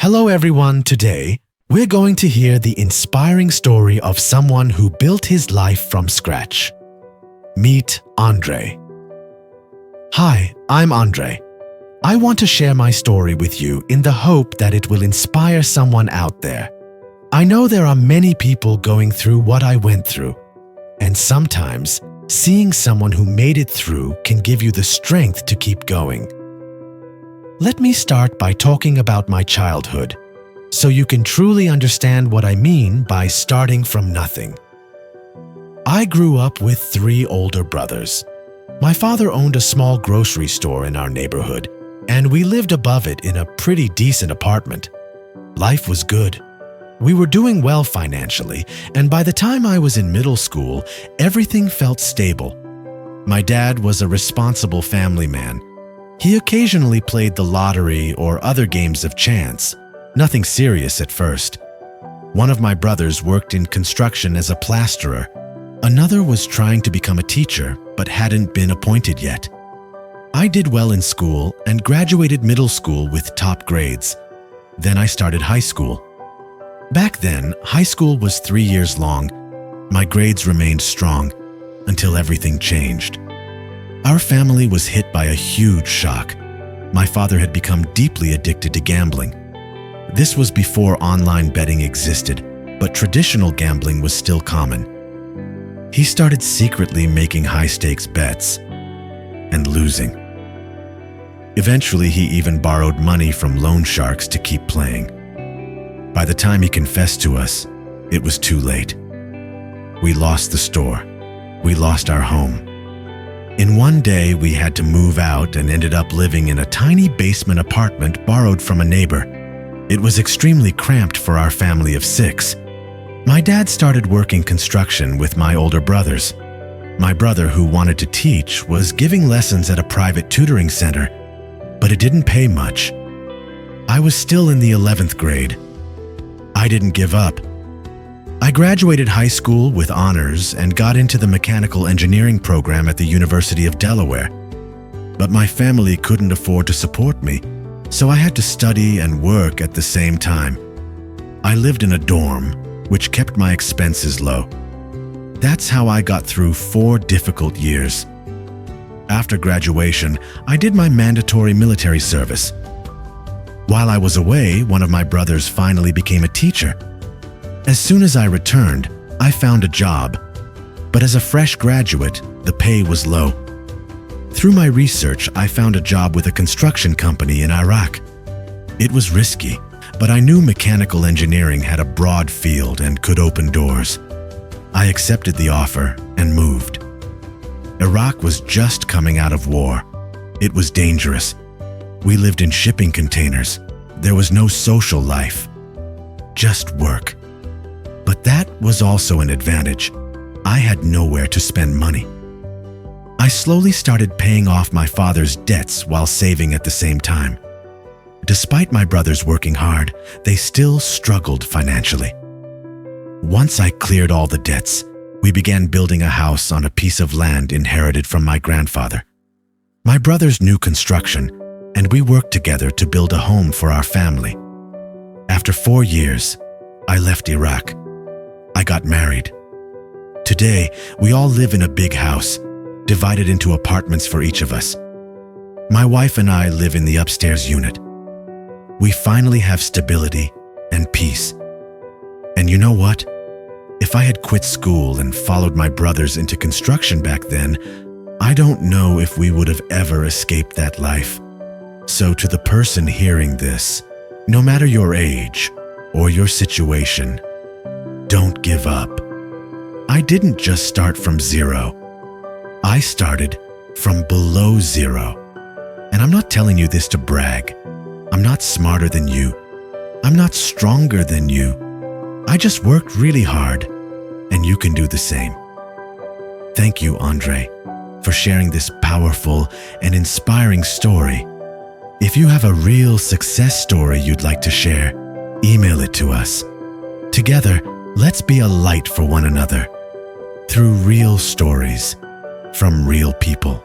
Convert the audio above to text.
Hello everyone, today we're going to hear the inspiring story of someone who built his life from scratch. Meet Andre. Hi, I'm Andre. I want to share my story with you in the hope that it will inspire someone out there. I know there are many people going through what I went through, and sometimes seeing someone who made it through can give you the strength to keep going. Let me start by talking about my childhood, so you can truly understand what I mean by starting from nothing. I grew up with 3 older brothers. My father owned a small grocery store in our neighborhood, and we lived above it in a pretty decent apartment. Life was good. We were doing well financially, and by the time I was in middle school, everything felt stable. My dad was a responsible family man. He occasionally played the lottery or other games of chance, nothing serious at first. One of my brothers worked in construction as a plasterer. Another was trying to become a teacher, but hadn't been appointed yet. I did well in school and graduated middle school with top grades. Then I started high school. Back then, high school was 3 years long. My grades remained strong until everything changed. Our family was hit by a huge shock. My father had become deeply addicted to gambling. This was before online betting existed, but traditional gambling was still common. He started secretly making high-stakes bets and losing. Eventually, he even borrowed money from loan sharks to keep playing. By the time he confessed to us, it was too late. We lost the store. We lost our home. In one day, we had to move out and ended up living in a tiny basement apartment borrowed from a neighbor. It was extremely cramped for our family of 6. My dad started working construction with my older brothers. My brother, who wanted to teach, was giving lessons at a private tutoring center, but it didn't pay much. I was still in the 11th grade. I didn't give up. I graduated high school with honors and got into the mechanical engineering program at the University of Delaware. But my family couldn't afford to support me, so I had to study and work at the same time. I lived in a dorm, which kept my expenses low. That's how I got through 4 difficult years. After graduation, I did my mandatory military service. While I was away, one of my brothers finally became a teacher. As soon as I returned, I found a job. But as a fresh graduate, the pay was low. Through my research, I found a job with a construction company in Iraq. It was risky, but I knew mechanical engineering had a broad field and could open doors. I accepted the offer and moved. Iraq was just coming out of war. It was dangerous. We lived in shipping containers. There was no social life, just work. But that was also an advantage. I had nowhere to spend money. I slowly started paying off my father's debts while saving at the same time. Despite my brothers working hard, they still struggled financially. Once I cleared all the debts, we began building a house on a piece of land inherited from my grandfather. My brothers knew construction, and we worked together to build a home for our family. After 4 years, I left Iraq. I got married. Today, we all live in a big house, divided into apartments for each of us. My wife and I live in the upstairs unit. We finally have stability and peace. And you know what? If I had quit school and followed my brothers into construction back then, I don't know if we would have ever escaped that life. So to the person hearing this, no matter your age or your situation, don't give up. I didn't just start from zero. I started from below zero. And I'm not telling you this to brag. I'm not smarter than you. I'm not stronger than you. I just worked really hard, and you can do the same. Thank you, Andre, for sharing this powerful and inspiring story. If you have a real success story you'd like to share, email it to us. Together, let's be a light for one another through real stories from real people.